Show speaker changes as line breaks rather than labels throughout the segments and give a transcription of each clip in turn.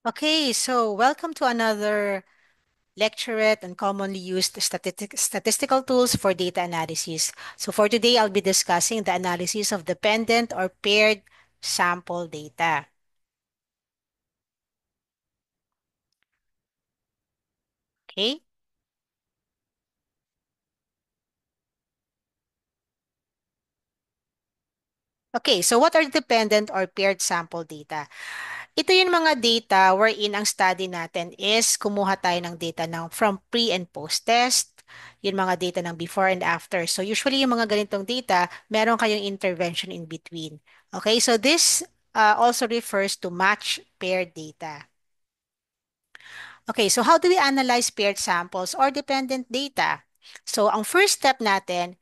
Okay, so welcome to another lecturette on commonly used statistical tools for data analysis. So for today, I'll be discussing the analysis of dependent or paired sample data. Okay? Okay, so what are dependent or paired sample data? Ito yung mga data wherein ang study natin is kumuha tayo ng data from pre and post test, yung mga data ng before and after. So usually yung mga ganitong data, meron kayong intervention in between. Okay, so this also refers to match paired data. Okay, so how do we analyze paired samples or dependent data? So ang first step natin,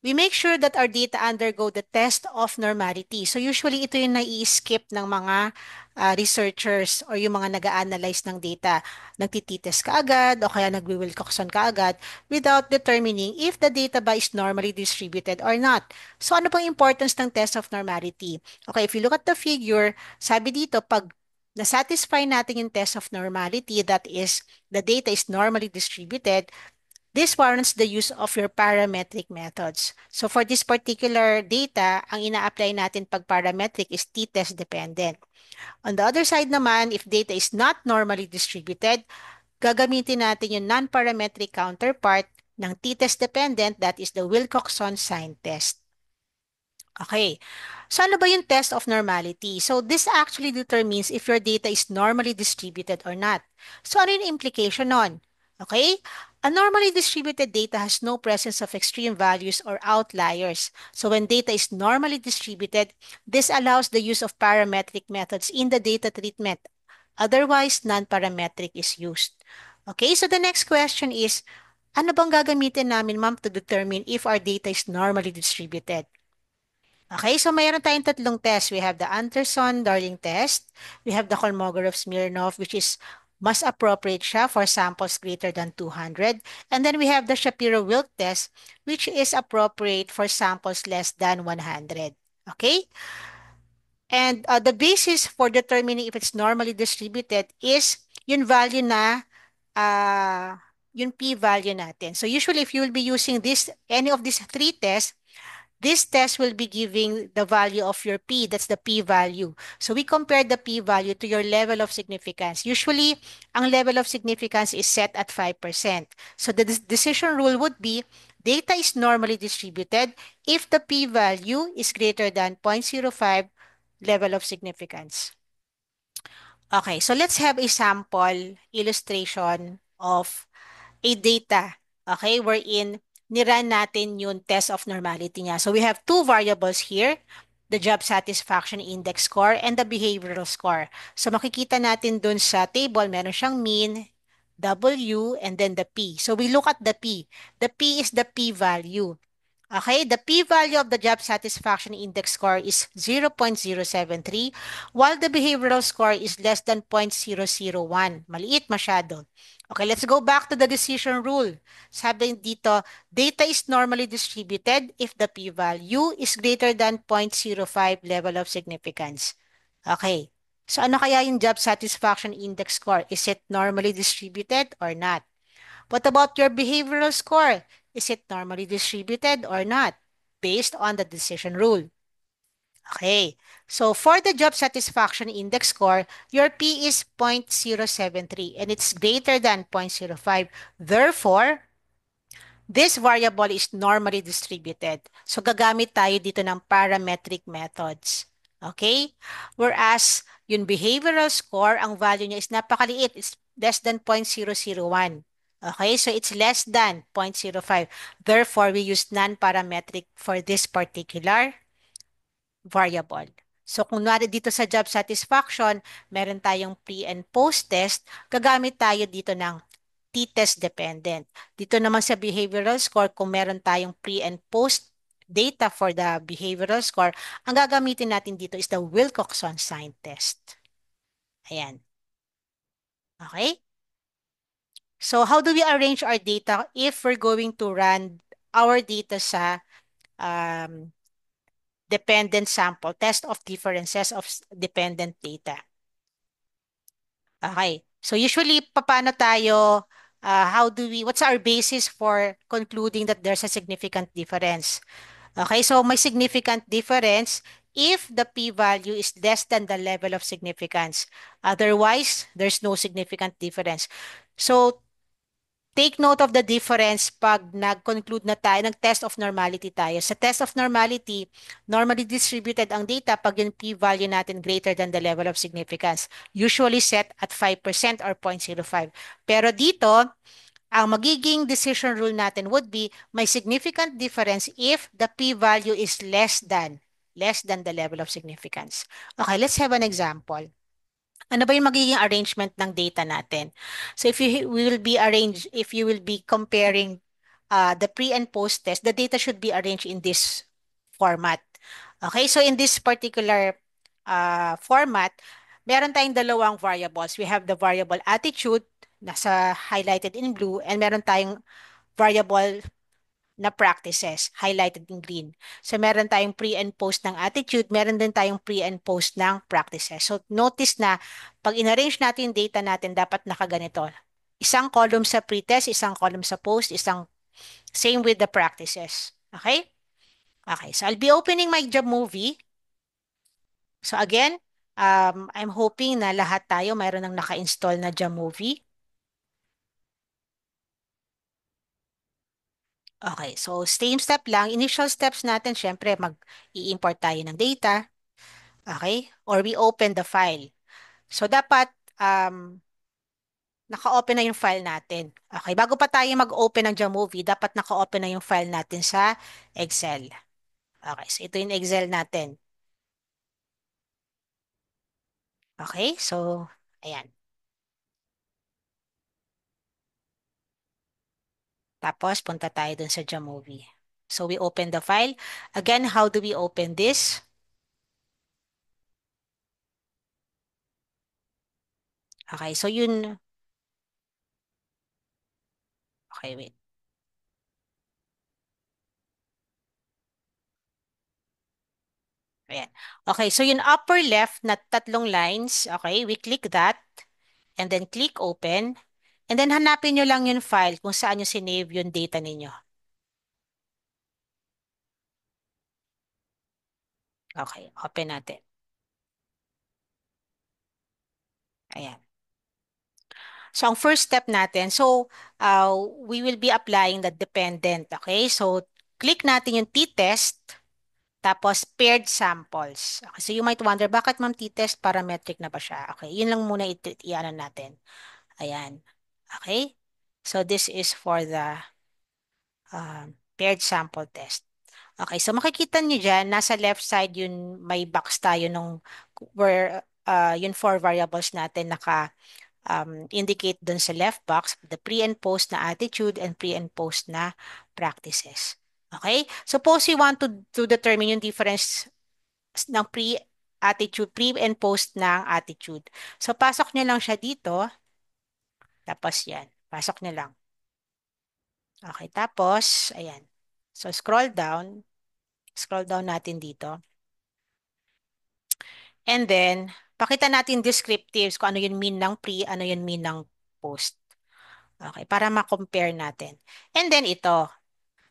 we make sure that our data undergo the test of normality. So usually ito yung nai-skip ng mga researchers or yung mga nag-a-analyze ng data. Nagtititest ka agad o kaya nagwi-Wilcoxon ka agad without determining if the data ba is normally distributed or not. So ano pang importance ng test of normality? Okay, if you look at the figure, sabi dito, pag na-satisfy natin yung test of normality, that is, the data is normally distributed, this warrants the use of your parametric methods. So for this particular data, ang ina-apply natin pag parametric is t-test dependent. On the other side naman, if data is not normally distributed, gagamitin natin yung non-parametric counterpart ng t-test dependent, that is the Wilcoxon sign test. Okay. So ano ba yung test of normality? So this actually determines if your data is normally distributed or not. So ano yung implication nun? Okay? A normally distributed data has no presence of extreme values or outliers. So when data is normally distributed, this allows the use of parametric methods in the data treatment. Otherwise, non-parametric is used. Okay, so the next question is, ano bang gagamitin namin, ma'am, to determine if our data is normally distributed? Okay, so mayroon tayong tatlong test. We have the Anderson-Darling test. We have the Kolmogorov-Smirnov, which is mas appropriate siya for samples greater than 200. And then we have the Shapiro-Wilk test, which is appropriate for samples less than 100. Okay? And the basis for determining if it's normally distributed is yung value na uh, yung p-value natin. So usually if you will be using any of these three tests, this test will be giving the value of your P, that's the P-value. So we compare the P-value to your level of significance. Usually, ang level of significance is set at 5%. So the decision rule would be data is normally distributed if the P-value is greater than 0.05 level of significance. Okay, so let's have a sample illustration of a data, okay, wherein niran natin yung test of normality niya. So we have two variables here, the job satisfaction index score and the behavioral score. So makikita natin dun sa table, meron siyang mean, W, and then the P. So we look at the P. The P is the P-value. Okay, the p-value of the job satisfaction index score is 0.073, while the behavioral score is less than 0.001. Maliit masyado. Okay, let's go back to the decision rule. Sabi dito, data is normally distributed if the p-value is greater than 0.05 level of significance. Okay, so ano kaya yung job satisfaction index score? Is it normally distributed or not? What about your behavioral score? Is it normally distributed or not? Based on the decision rule. Okay. So for the job satisfaction index score, your P is 0.073 and it's greater than 0.05. Therefore, this variable is normally distributed. So gagamit tayo dito ng parametric methods. Okay? Whereas yung behavioral score, ang value niya is napakaliit. It's less than 0.001. Okay? So it's less than 0.05. Therefore, we use non-parametric for this particular variable. So kung nari dito sa job satisfaction, meron tayong pre and post test, gagamit tayo dito ng t-test dependent. Dito naman sa behavioral score, kung meron tayong pre and post data for the behavioral score, ang gagamitin natin dito is the Wilcoxon sign test. Ayan. Okay? So how do we arrange our data if we're going to run our data sa um, dependent sample, test of differences of dependent data? Okay. So usually, paano tayo, what's our basis for concluding that there's a significant difference? Okay, so may significant difference if the p-value is less than the level of significance. Otherwise, there's no significant difference. So take note of the difference pag nag-conclude na tayo, nag-test of normality tayo. Sa test of normality, normally distributed ang data pag yung p-value natin greater than the level of significance, usually set at 5% or 0.05. Pero dito, ang magiging decision rule natin would be may significant difference if the p-value is less than the level of significance. Okay, let's have an example. Ano ba yung magiging arrangement ng data natin? So if you will be comparing the pre and post test, the data should be arranged in this format. Okay, so in this particular format, meron tayong dalawang variables. We have the variable attitude, nasa highlighted in blue, and meron tayong variable na practices, highlighted in green. So, meron tayong pre and post ng attitude, meron din tayong pre and post ng practices. So, notice na pag in-arrange natin yung data natin, dapat nakaganito. Isang column sa pre-test, isang column sa post, isang same with the practices. Okay? Okay, so I'll be opening my job movie. So again, I'm hoping na lahat tayo mayroon ng naka-install na Jamovie. Okay, so same step lang. Initial steps natin, syempre, mag-i-import tayo ng data. Okay? Or we open the file. So, dapat naka-open na yung file natin. Okay, bago pa tayo mag-open ng Jamovie, dapat naka-open na yung file natin sa Excel. Okay, so ito yung Excel natin. Okay, so, ayan. Tapos, punta tayo dun sa Jamovie. So, we open the file. Again, how do we open this? Okay, so yun. Okay, wait. Ayan. Okay, so yung upper left na tatlong lines, okay, we click that and then click open and then hanapin nyo lang yung file kung saan nyo sinave yung data ninyo. Okay, open natin. Ayan. So, ang first step natin, we will be applying the dependent, okay? So, click natin yung t-test, tapos paired samples. Okay, so, you might wonder, bakit ma'am t-test parametric na ba siya? Okay, yun lang muna i-ano natin. Ayan. Okay? So, this is for the paired sample test. Okay, so makikita niyo dyan, nasa left side yun, may box tayo nung where yung four variables natin indicate dun sa left box, the pre and post na attitude and pre and post na practices. Okay? Suppose you want to determine yung difference ng pre-attitude, pre and post ng attitude. So, pasok nyo lang siya dito, tapos yan. Pasok nyo lang. Okay, tapos, ayan. So, scroll down natin dito. And then, pakita natin descriptives kung ano yung mean ng pre, ano yung mean ng post. Okay, para ma-compare natin. And then ito.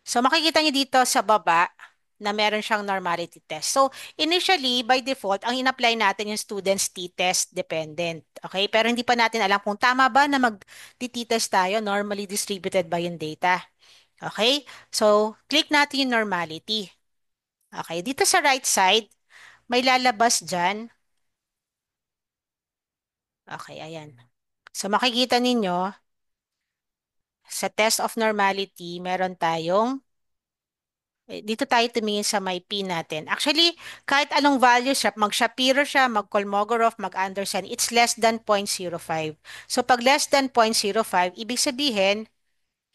So, makikita niyo dito sa baba na meron siyang normality test. So, initially, by default, ang in-apply natin yung student's t-test dependent. Okay? Pero hindi pa natin alam kung tama ba na mag-t-test tayo, normally distributed ba yung data. Okay? So, click natin yung normality. Okay? Dito sa right side, may lalabas dyan. Okay, ayan. So, makikita ninyo, sa test of normality, meron tayong dito tayo tumingin sa may P natin. Actually, kahit anong value siya, mag-Shapiro siya, mag-Kolmogorov, mag-Anderson, it's less than 0.05. So, pag less than 0.05, ibig sabihin,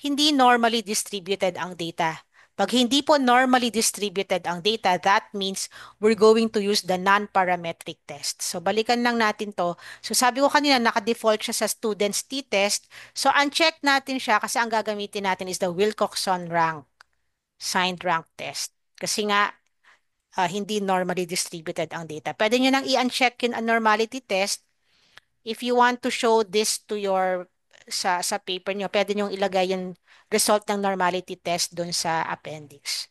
hindi normally distributed ang data. Pag hindi po normally distributed ang data, that means we're going to use the non-parametric test. So, balikan lang natin to. So, sabi ko kanina, naka-default siya sa student's t-test. So, uncheck natin siya kasi ang gagamitin natin is the Wilcoxon rank, signed rank test. Kasi nga, hindi normally distributed ang data. Pwede nyo nang i-uncheck yung normality test. If you want to show this to your sa paper nyo, pwede nyo ilagay yung result ng normality test dun sa appendix.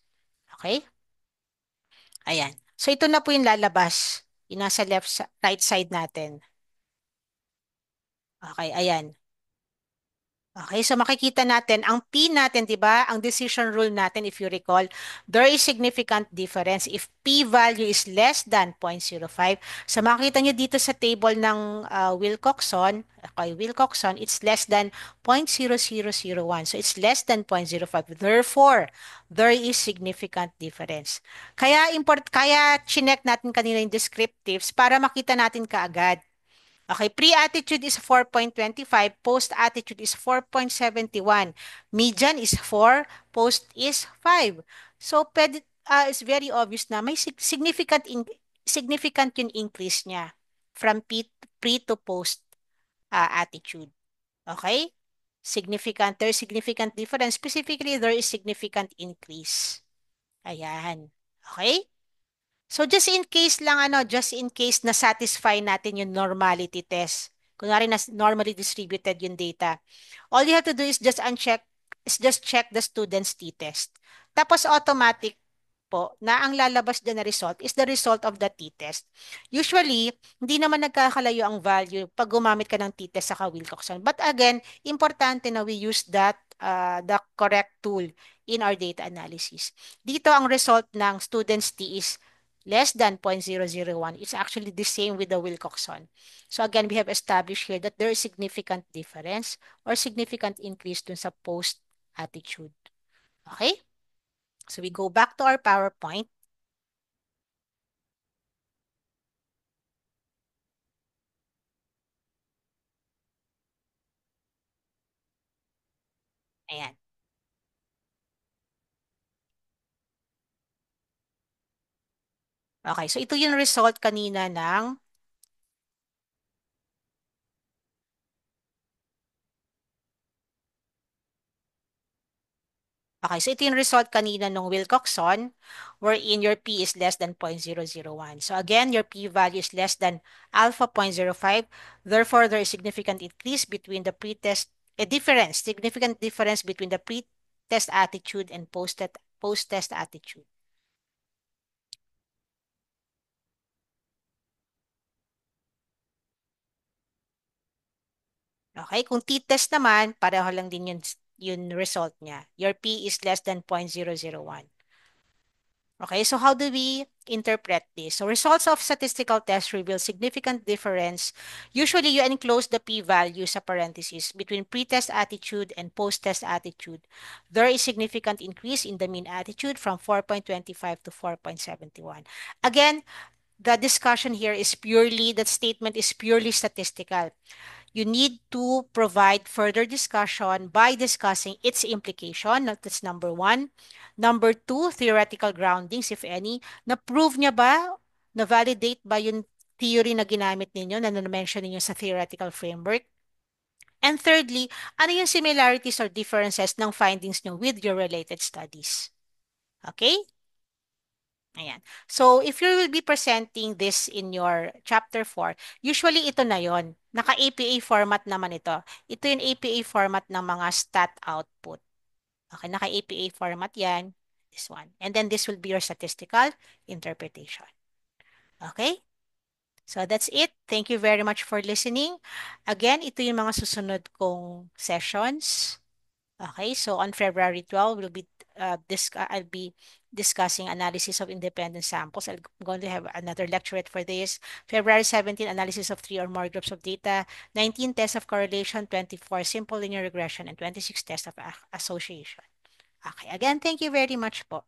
Okay? Ayan. So ito na po yung lalabas. Yung nasa right side natin. Okay, ayan. Okay, so makikita natin, ang P natin, di ba, ang decision rule natin, if you recall, there is significant difference. If P value is less than 0.05, so makikita nyo dito sa table ng Wilcoxon, okay, Wilcoxon, it's less than 0.0001. So it's less than 0.05. Therefore, there is significant difference. Kaya chinek natin kanina yung descriptives para makita natin kaagad. Okay, pre-attitude is 4.25, post-attitude is 4.71, median is 4, post is 5. So, it's very obvious na may significant yung increase niya from pre to post attitude. Okay? There's significant difference. Specifically, there is significant increase. Ayan. Okay? So just in case lang just in case na satisfy natin yung normality test. Kunwari na normally distributed yung data. All you have to do is just check the student's t-test. Tapos automatic po na ang lalabas din na result is the result of the t-test. Usually, hindi naman nagkakalayo ang value pag gumamit ka ng t-test sa Wilcoxon. But again, importante na we use the correct tool in our data analysis. Dito ang result ng student's t is less than 0.001. It's actually the same with the Wilcoxon. So again, we have established here that there is significant difference or significant increase dun sa post attitude. Okay? So we go back to our PowerPoint. Ayan. Okay, so ito yung result kanina ng Okay, so ito yung result kanina ng Wilcoxon wherein your P is less than 0.001. So again, your P value is less than alpha 0.05. Therefore, there is significant increase between the significant difference between the pre-test attitude and post-test attitude. Okay, kung t-test naman, pareho lang din yung result niya. Your P is less than 0.001. Okay, so how do we interpret this? So results of statistical tests reveal significant difference. Usually, you enclose the p-value sa parentheses between pre-test attitude and post-test attitude. There is significant increase in the mean attitude from 4.25 to 4.71. Again, the discussion here is that statement is purely statistical. You need to provide further discussion by discussing its implication. That's number one. Number two, theoretical groundings, if any. Na-prove niya ba? Na-validate ba yung theory na ginamit ninyo, na na-mention ninyo sa theoretical framework? And thirdly, ano yung similarities or differences ng findings nyo with your related studies? Okay? Ayan. So, if you will be presenting this in your chapter 4, usually ito na yon. Naka-APA format naman ito. Ito yung APA format ng mga stat output. Okay, naka-APA format yan. This one. And then this will be your statistical interpretation. Okay? So, that's it. Thank you very much for listening. Again, ito yung mga susunod kong sessions. Okay, so on February 12, I'll be discussing analysis of independent samples. I'm going to have another lecturette for this. February 17, analysis of 3 or more groups of data. 19, tests of correlation. 24, simple linear regression. And 26, tests of association. Okay, again, thank you very much po.